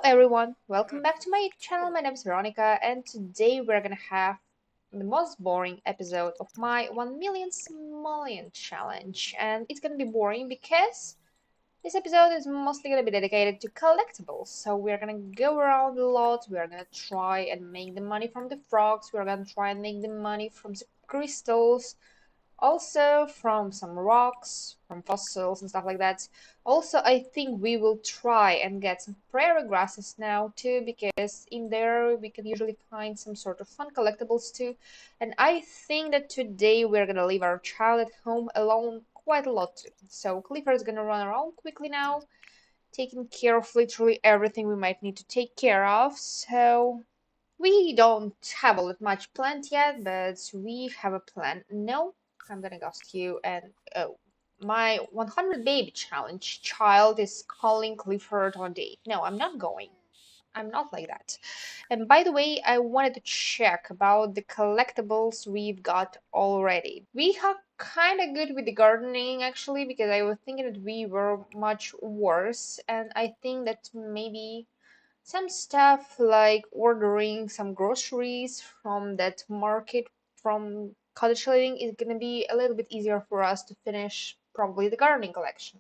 everyone, welcome back to my YouTube channel. My name is Veronica, and today we're gonna have the most boring episode of my 1 million simoleon challenge. And it's gonna be boring because this episode is mostly gonna be dedicated to collectibles. So we're gonna go around a lot, we're gonna try and make the money from the frogs, we're gonna try and make the money from the crystals, also from some rocks, from fossils and stuff like that. Also, I think we will try and get some prairie grasses now too, because in there we can usually find some sort of fun collectibles too. And I think that today we're gonna leave our child at home alone quite a lot too. So Clifford's gonna run around quickly now, taking care of literally everything we might need to take care of. So we don't have all that much planned yet, but we have a plan. No, I'm gonna ghost you. And oh, my 100 baby challenge child is calling Clifford on a date. No, I'm not going. I'm not like that. And by the way, I wanted to check about the collectibles we've got already. We are kind of good with the gardening actually, because I was thinking that we were much worse, and I think that maybe some stuff like ordering some groceries from that market from cottage living is gonna be a little bit easier for us to finish probably the gardening collection.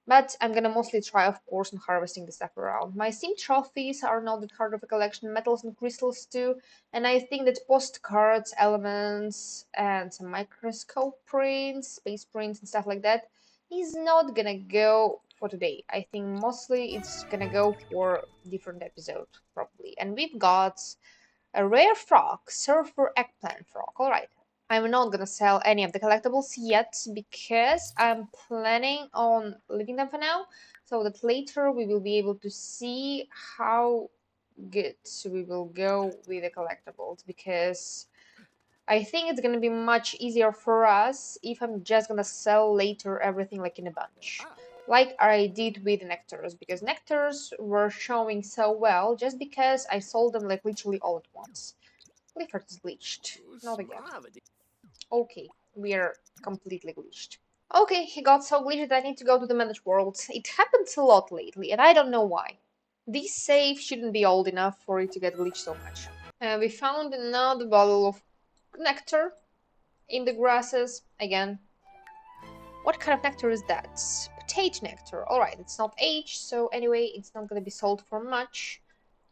But I'm gonna mostly try, of course, on harvesting the stuff around. My Steam trophies are not that hard of a collection, metals and crystals too, and I think that postcards, elements, and some microscope prints, space prints, and stuff like that is not gonna go for today. I think mostly it's gonna go for different episode, probably. And we've got a rare frog, surfer eggplant frog. Alright. I'm not gonna sell any of the collectibles yet because I'm planning on leaving them for now, so that later we will be able to see how good we will go with the collectibles, because I think it's gonna be much easier for us if I'm just gonna sell later everything like in a bunch. Like I did with nectars, because nectars were showing so well just because I sold them like literally all at once. Clifford is glitched. Not again. Okay, we are completely glitched. Okay, he got so glitched that I need to go to the managed world. It happens a lot lately, and I don't know why. This save shouldn't be old enough for it to get glitched so much. We found another bottle of nectar in the grasses again. What kind of nectar is that? Potato nectar. Alright, it's not aged, so anyway, it's not gonna be sold for much.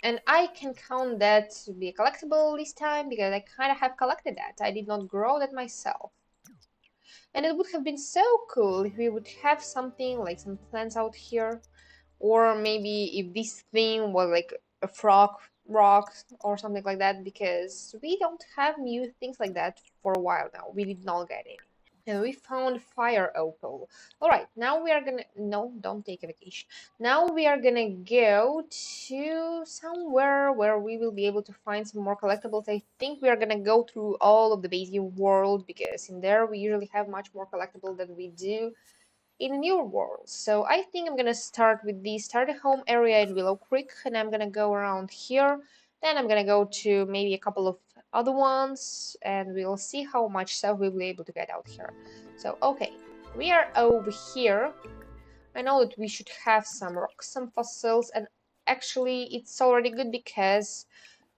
And I can count that to be a collectible this time because I kind of have collected that. I did not grow that myself. And it would have been so cool if we would have something like some plants out here. Or maybe if this thing was like a frog rock or something like that, because we don't have new things like that for a while now. We did not get any. And we found fire opal. Alright, now we are gonna... No, don't take a vacation. Now we are gonna go to somewhere where we will be able to find some more collectibles. I think we are gonna go through all of the basic world, because in there we usually have much more collectible than we do in the newer world. So I think I'm gonna start with the start at home area in Willow Creek, and I'm gonna go around here. Then I'm gonna go to maybe a couple of other ones, and we'll see how much stuff we'll be able to get out here. So okay, we are over here. I know that we should have some rocks, some fossils, and actually it's already good because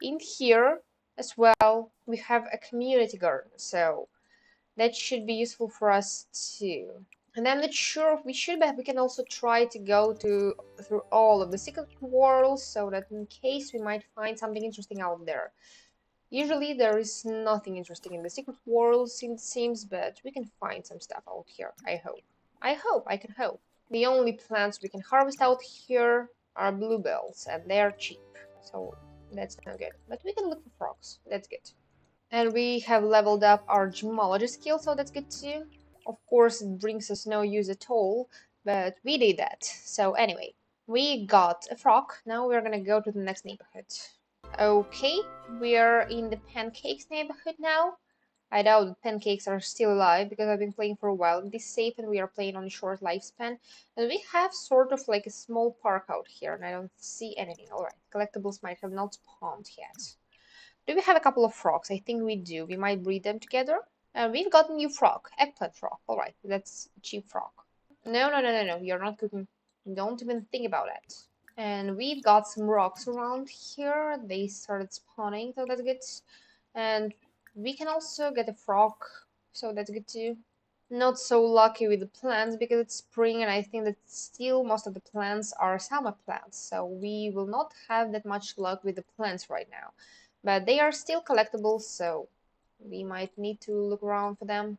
in here as well we have a community garden, so that should be useful for us too. And I'm not sure if we should, but we can also try to go through all of the secret worlds, so that in case we might find something interesting out there. Usually there is nothing interesting in the secret worlds, it seems, but we can find some stuff out here, I hope. I can hope. The only plants we can harvest out here are bluebells, and they're cheap, so that's not good. But we can look for frogs, that's good. And we have leveled up our gemology skill, so that's good too. Of course, it brings us no use at all, but we did that. So anyway, we got a frog. Now we're gonna go to the next neighborhood. Okay, we are in the pancakes neighborhood now. I doubt that pancakes are still alive because I've been playing for a while. It is safe and we are playing on a short lifespan. And we have sort of like a small park out here, and I don't see anything. Alright, collectibles might have not spawned yet. Do we have a couple of frogs? I think we do. We might breed them together. We've got a new frog. Eggplant frog. Alright, that's a cheap frog. No. You're not cooking. Don't even think about that. And we've got some rocks around here. They started spawning, so that's good. And we can also get a frog, so that's good too. Not so lucky with the plants because it's spring and I think that still most of the plants are summer plants. So we will not have that much luck with the plants right now. But they are still collectibles, so we might need to look around for them.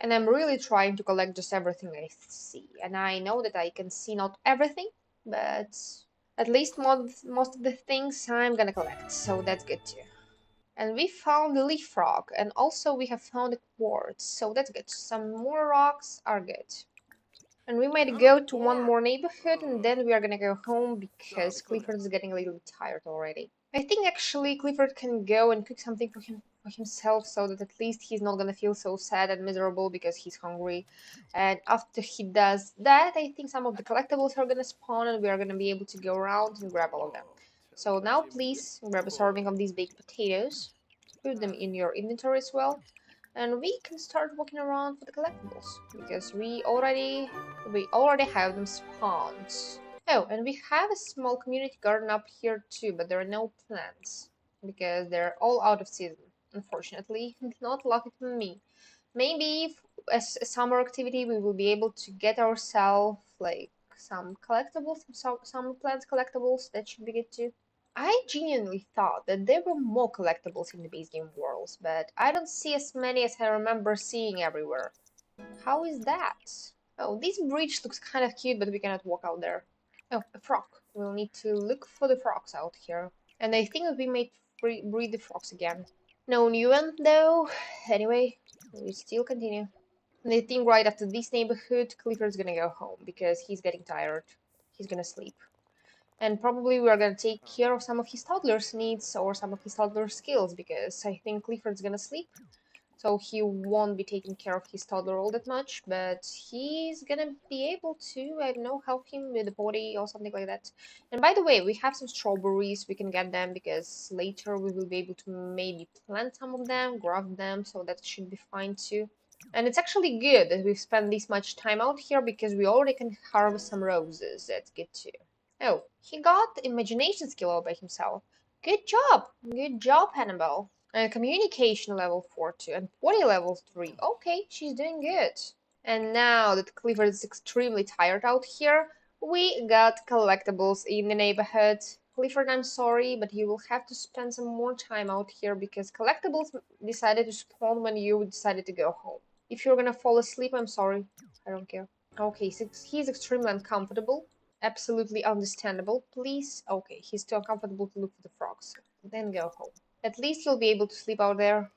And I'm really trying to collect just everything I see. And I know that I can see not everything, but at least most of the things I'm gonna collect, so that's good too. And we found the leaf frog, and also we have found a quartz, so that's good. Some more rocks are good. And we might go to one more neighborhood, and then we are gonna go home because Clifford is getting a little bit tired already. I think actually Clifford can go and cook something for himself so that at least he's not gonna feel so sad and miserable because he's hungry. And after he does that, I think some of the collectibles are gonna spawn and we are gonna be able to go around and grab all of them. So now please grab a serving of these baked potatoes, put them in your inventory as well, and we can start walking around for the collectibles because we already have them spawned. Oh, and we have a small community garden up here too, but there are no plants because they're all out of season. Unfortunately, not lucky for me. Maybe as a summer activity we will be able to get ourselves like some collectibles, some plants collectibles. That should be good too. I genuinely thought that there were more collectibles in the base game worlds, but I don't see as many as I remember seeing everywhere. How is that? Oh, this bridge looks kind of cute, but we cannot walk out there. Oh, a frog. We'll need to look for the frogs out here. And I think that we may breed the frogs again. No new one, though. Anyway, we still continue. And I think right after this neighborhood, Clifford's gonna go home because he's getting tired. He's gonna sleep. And probably we are gonna take care of some of his toddler's needs or some of his toddler's skills because I think Clifford's gonna sleep. So he won't be taking care of his toddler all that much, but he's gonna be able to, I don't know, help him with the body or something like that. And by the way, we have some strawberries, we can get them because later we will be able to maybe plant some of them, graft them, so that should be fine too. And it's actually good that we've spent this much time out here because we already can harvest some roses. That's good too. Oh, he got the imagination skill all by himself. Good job! Good job, Hannibal. And communication level 4 too, and body level 3. Okay, she's doing good. And now that Clifford is extremely tired out here, we got collectibles in the neighborhood. Clifford, I'm sorry, but you will have to spend some more time out here because collectibles decided to spawn when you decided to go home. If you're gonna fall asleep, I'm sorry. I don't care. Okay, so he's extremely uncomfortable. Absolutely understandable. Please. Okay, he's too uncomfortable to look for the frogs. Then go home. At least you'll be able to sleep out there.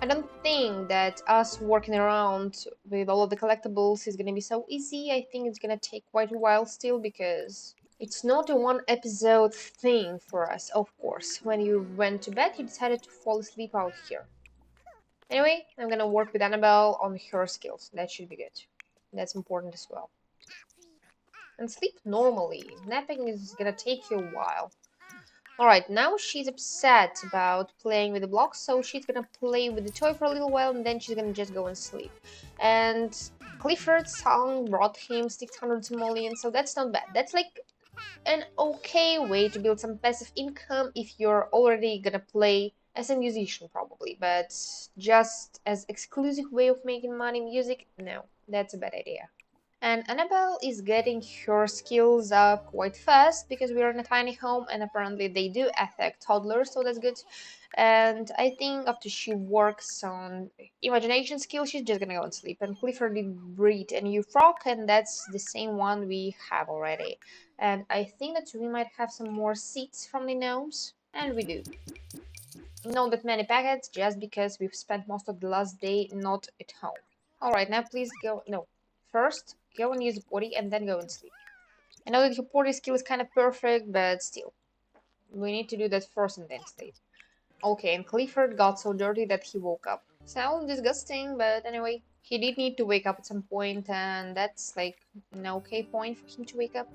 I don't think that us working around with all of the collectibles is gonna be so easy. I think it's gonna take quite a while still because it's not a one episode thing for us, of course. When you went to bed, you decided to fall asleep out here. Anyway, I'm gonna work with Annabelle on her skills. That should be good. That's important as well. And sleep normally. Napping is gonna take you a while. Alright, now she's upset about playing with the blocks, so she's gonna play with the toy for a little while and then she's gonna just go and sleep. And Clifford's song brought him 600 simoleons, so that's not bad. That's like an okay way to build some passive income if you're already gonna play as a musician probably, but just as exclusive way of making money music, no, that's a bad idea. And Annabelle is getting her skills up quite fast because we are in a tiny home and apparently they do affect toddlers, so that's good. And I think after she works on imagination skills, she's just gonna go and sleep. And Clifford did breed a new frog, and that's the same one we have already. And I think that we might have some more seeds from the gnomes, and we do. Not that many packets, just because we've spent most of the last day not at home. Alright, now please go. No. First, go and use the potty and then go and sleep. I know that your potty skill is kind of perfect, but still. We need to do that first and then sleep. Okay, and Clifford got so dirty that he woke up. Sounds disgusting, but anyway. He did need to wake up at some point, and that's like an okay point for him to wake up.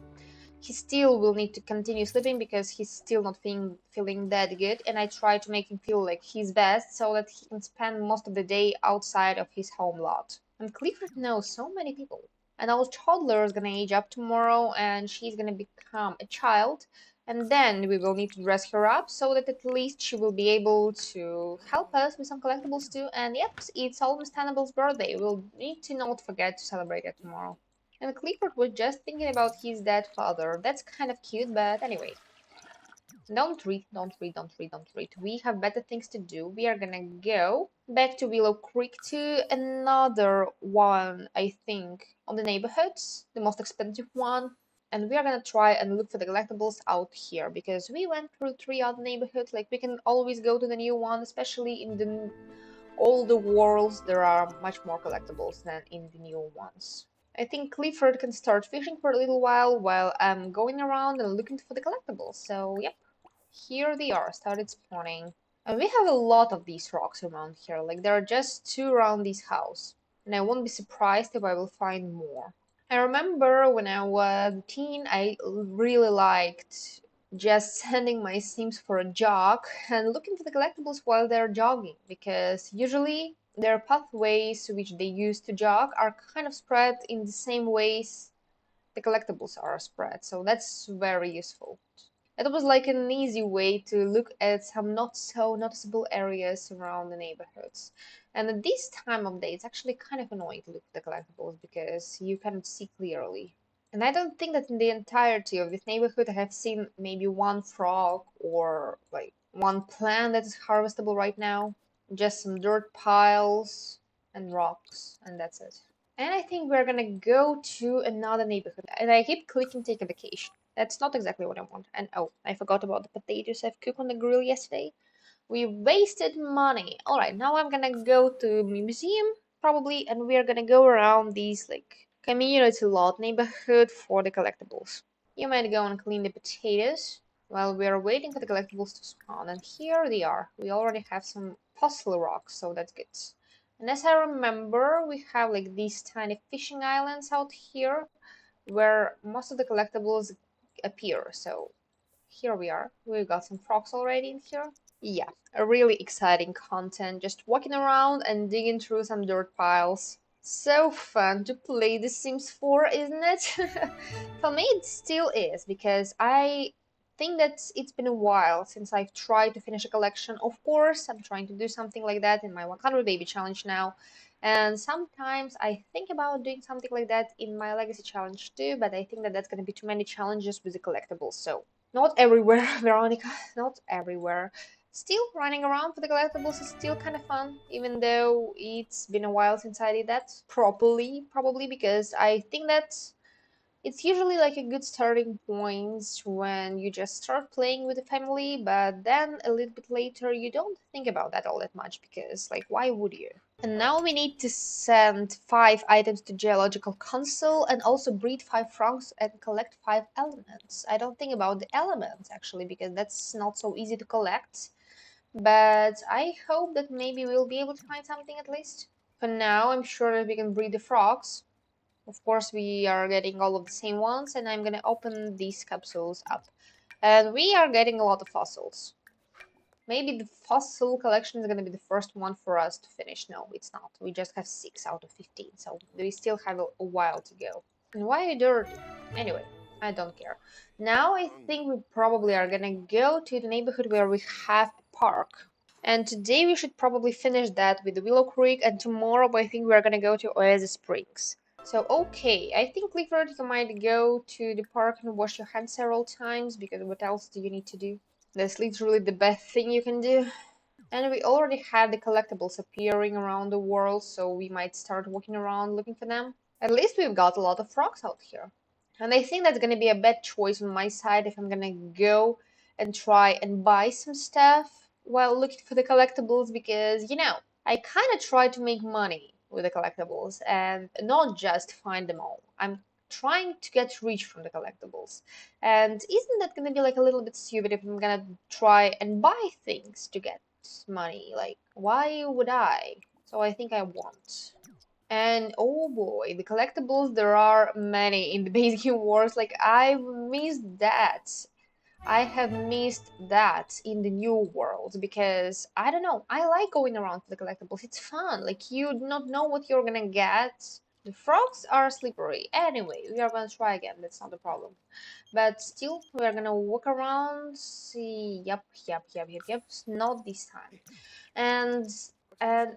He still will need to continue sleeping because he's still not feeling that good, and I try to make him feel like he's best so that he can spend most of the day outside of his home lot. And Clifford knows so many people. and our toddler is gonna age up tomorrow and she's gonna become a child, and then we will need to dress her up so that at least she will be able to help us with some collectibles too. And yep, it's almost Hannibal's birthday. We'll need to not forget to celebrate it tomorrow. And Clifford was just thinking about his dead father. That's kind of cute, but anyway. Don't read, don't read, don't read, don't read. We have better things to do. We are gonna go back to Willow Creek to another one, I think, of the neighborhoods, the most expensive one. And we are gonna try and look for the collectibles out here because we went through 3 other neighborhoods. Like we can always go to the new one, especially in the older worlds. There are much more collectibles than in the new ones. I think Clifford can start fishing for a little while I'm going around and looking for the collectibles. So yep, here they are, started spawning. And we have a lot of these rocks around here. Like there are just 2 around this house. And I won't be surprised if I will find more. I remember when I was a teen, I really liked just sending my Sims for a jog and looking for the collectibles while they're jogging, because usually their pathways which they use to jog are kind of spread in the same ways the collectibles are spread, so that's very useful. It was like an easy way to look at some not so noticeable areas around the neighborhoods. And at this time of day, it's actually kind of annoying to look at the collectibles because you cannot see clearly. And I don't think that in the entirety of this neighborhood I have seen maybe one frog or like one plant that is harvestable right now. Just some dirt piles and rocks, and that's it. And I think we're gonna go to another neighborhood. And I keep clicking take a vacation. That's not exactly what I want. And oh, I forgot about the potatoes I've cooked on the grill yesterday. We wasted money. Alright, now I'm gonna go to a museum, probably, and we're gonna go around these, like, community lot neighborhood for the collectibles. You might go and clean the potatoes while we're waiting for the collectibles to spawn. And here they are. We already have some fossil rocks, so that's good. And as I remember, we have like these tiny fishing islands out here where most of the collectibles appear. So here we are. We got some frogs already in here. Yeah, a really exciting content. Just walking around and digging through some dirt piles. So fun to play The Sims 4, isn't it? For me, it still is because I think that it's been a while since I've tried to finish a collection. Of course, I'm trying to do something like that in my 100 baby challenge now. And sometimes I think about doing something like that in my legacy challenge too, but I think that that's going to be too many challenges with the collectibles. So, not everywhere, Veronica, not everywhere. Still, running around for the collectibles is still kind of fun, even though it's been a while since I did that properly, probably because I think that it's usually like a good starting point when you just start playing with the family, but then a little bit later you don't think about that all that much because, like, why would you? And now we need to send 5 items to Geological Council and also breed 5 frogs and collect 5 elements. I don't think about the elements actually because that's not so easy to collect, but I hope that maybe we'll be able to find something at least. For now, I'm sure that we can breed the frogs. Of course, we are getting all of the same ones, and I'm gonna open these capsules up. And we are getting a lot of fossils. Maybe the fossil collection is gonna be the first one for us to finish. No, it's not. We just have 6 out of 15, so we still have a while to go. And why are you dirty? Anyway, I don't care. Now I think we probably are gonna go to the neighborhood where we have a park. And today we should probably finish that with the Willow Creek, and tomorrow I think we're gonna go to Oasis Springs. So, okay, I think Clifford, you might go to the park and wash your hands several times, because what else do you need to do? That's literally the best thing you can do. And we already have the collectibles appearing around the world, so we might start walking around looking for them. At least we've got a lot of frogs out here. And I think that's gonna be a bad choice on my side if I'm gonna go and try and buy some stuff while looking for the collectibles because, I kind of try to make money with the collectibles and not just find them all. I'm trying to get rich from the collectibles. And isn't that gonna be like a little bit stupid if I'm gonna try and buy things to get money? Like, why would I? So I think I won't. And oh boy, the collectibles, there are many in the basic wars. Like, I've missed that. I have missed that in the new world because I don't know. I like going around for the collectibles. It's fun. Like, you do not know what you're gonna get. The frogs are slippery. Anyway, we are gonna try again. That's not a problem. But still, we're gonna walk around. See, yep. Not this time. And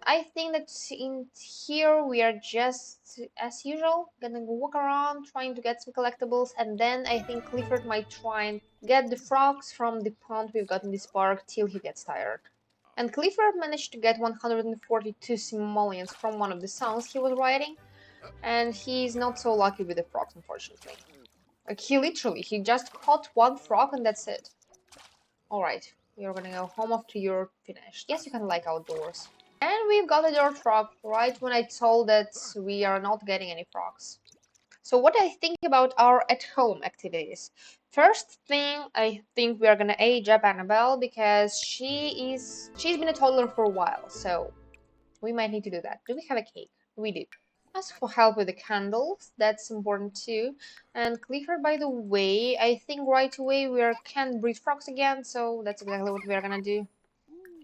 I think that in here we are just as usual gonna walk around trying to get some collectibles, and then I think Clifford might try and get the frogs from the pond we've got in this park till he gets tired. And Clifford managed to get 142 simoleons from one of the songs he was writing, and he's not so lucky with the frogs, unfortunately. Like he just caught one frog and that's it. Alright, you're gonna go home after you're finished. Yes, you can like outdoors. And we've got a dirt frog right when I told that we are not getting any frogs. So what I think about our at-home activities. First thing, I think we are gonna age up Annabelle because she's been a toddler for a while, so we might need to do that. Do we have a cake? We do. Ask for help with the candles, that's important too. And Clifford, by the way, I think right away can breed frogs again, so that's exactly what we are gonna do.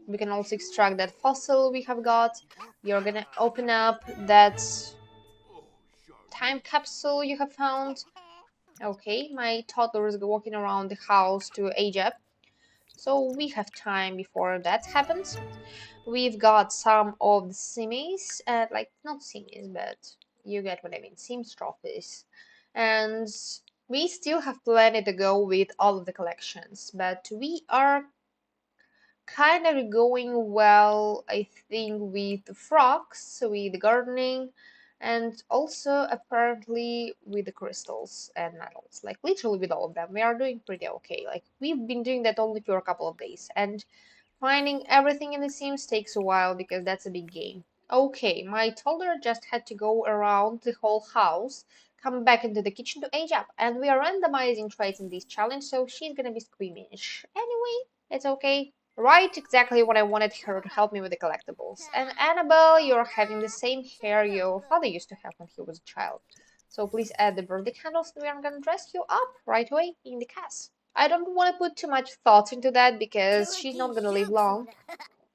We can also extract that fossil we have got. You're gonna open up that time capsule you have found. Okay, my toddler is walking around the house to age up, so we have time before that happens. We've got some of the simis, like not simis, but you get what I mean, sims trophies. And we still have plenty to go with all of the collections, but we are kind of going well, I think, with the frogs, with the gardening, and also apparently with the crystals and metals. Like literally with all of them, we are doing pretty okay. Like we've been doing that only for a couple of days, and finding everything in the Sims takes a while because that's a big game. Okay, my toddler just had to go around the whole house, come back into the kitchen to age up, and we are randomizing traits in this challenge, so she's gonna be squeamish. Anyway, it's okay. Right, exactly what I wanted her to help me with the collectibles. And Annabelle, you're having the same hair your father used to have when he was a child. So please add the birthday candles. We are gonna dress you up right away in the cast. I don't want to put too much thought into that because she's not gonna live long.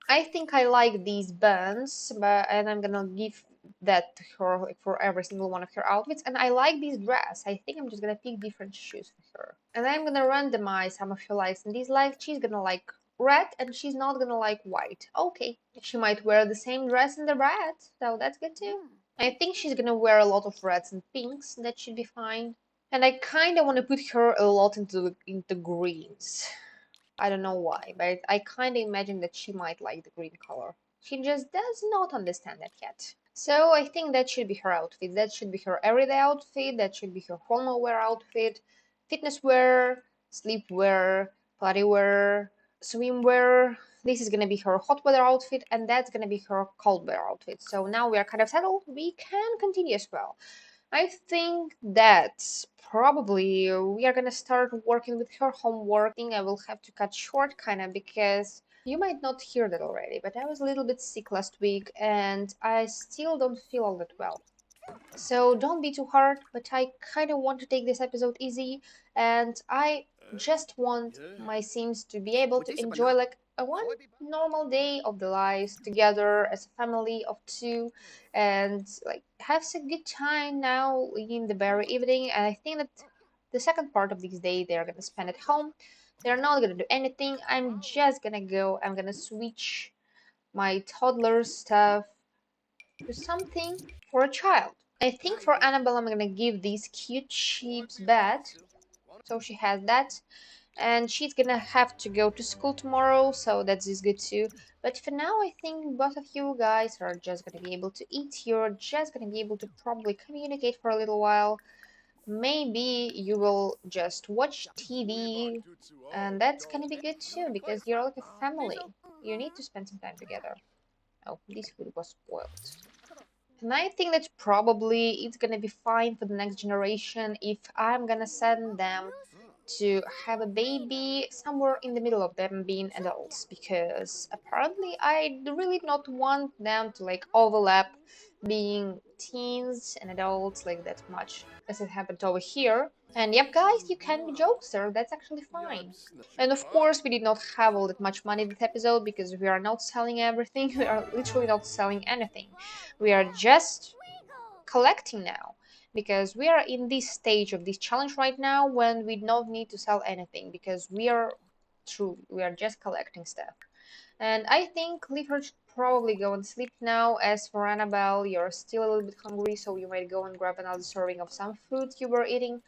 I think I like these buns, and I'm gonna give that to her like, for every single one of her outfits. And I like this dress. I think I'm just gonna pick different shoes for her. And I'm gonna randomize some of her likes and dislikes. She's gonna like red and she's not gonna like white. Okay. She might wear the same dress in the red, so that's good too. I think she's gonna wear a lot of reds and pinks. That should be fine. And I kind of want to put her a lot into greens. I don't know why, but I kind of imagine that she might like the green color. She just does not understand that yet. So I think that should be her outfit. That should be her everyday outfit. That should be her formal wear outfit, fitness wear, sleep wear, party wear, swim wear. This is gonna be her hot weather outfit, and that's gonna be her cold weather outfit. So now we are kind of settled. We can continue as well. I think that probably we are gonna start working with her homework. I think I will have to cut short kinda because you might not hear that already, but I was a little bit sick last week and I still don't feel all that well. So don't be too hard, but I kind of want to take this episode easy, and I just want my Sims to be able to enjoy like a one normal day of their lives together as a family of two, and like have some good time now in the very evening. And I think that the second part of this day they're gonna spend at home. They're not gonna do anything. I'm just gonna go. I'm gonna switch my toddler stuff to something for a child. I think for Annabelle, I'm gonna give these cute sheep's bed. So she has that. And she's gonna have to go to school tomorrow, so that is good too. But for now, I think both of you guys are just gonna be able to eat. You're just gonna be able to probably communicate for a little while. Maybe you will just watch TV, and that's gonna be good too because you're like a family. You need to spend some time together. Oh, this food was spoiled. And I think that probably it's gonna be fine for the next generation if I'm gonna send them to have a baby somewhere in the middle of them being adults, because apparently I really not want them to like overlap being teens and adults like that much as it happened over here. And yep, guys, you can be jokester, that's actually fine. And of course, we did not have all that much money this episode because we are not selling everything. We are literally not selling anything. We are just collecting now, because we are in this stage of this challenge right now when we don't need to sell anything because we are just collecting stuff. And I think Clifford should probably go and sleep now. As for Annabelle, you're still a little bit hungry, so you might go and grab another serving of some food you were eating.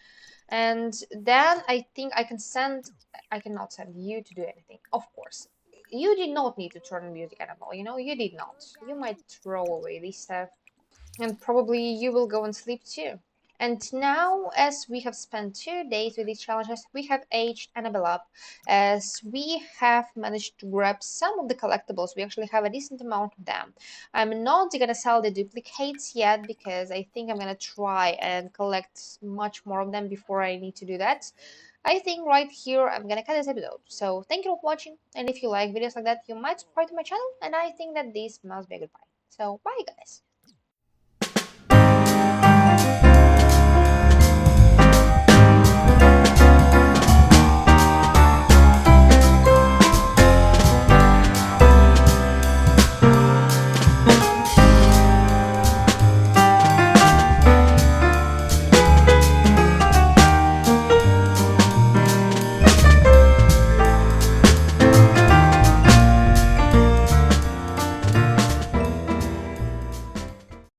And then I think I cannot send you to do anything. Of course, you did not need to turn on music, Annabelle. You did not. You might throw away this stuff, and probably you will go and sleep too. And now, as we have spent 2 days with these challenges, we have aged Annabelle up, as we have managed to grab some of the collectibles. We actually have a decent amount of them. I'm not gonna sell the duplicates yet because I think I'm gonna try and collect much more of them before I need to do that. I think right here I'm gonna cut this episode. So thank you for watching, and if you like videos like that, you might subscribe to my channel, and I think that this must be a goodbye. So bye guys.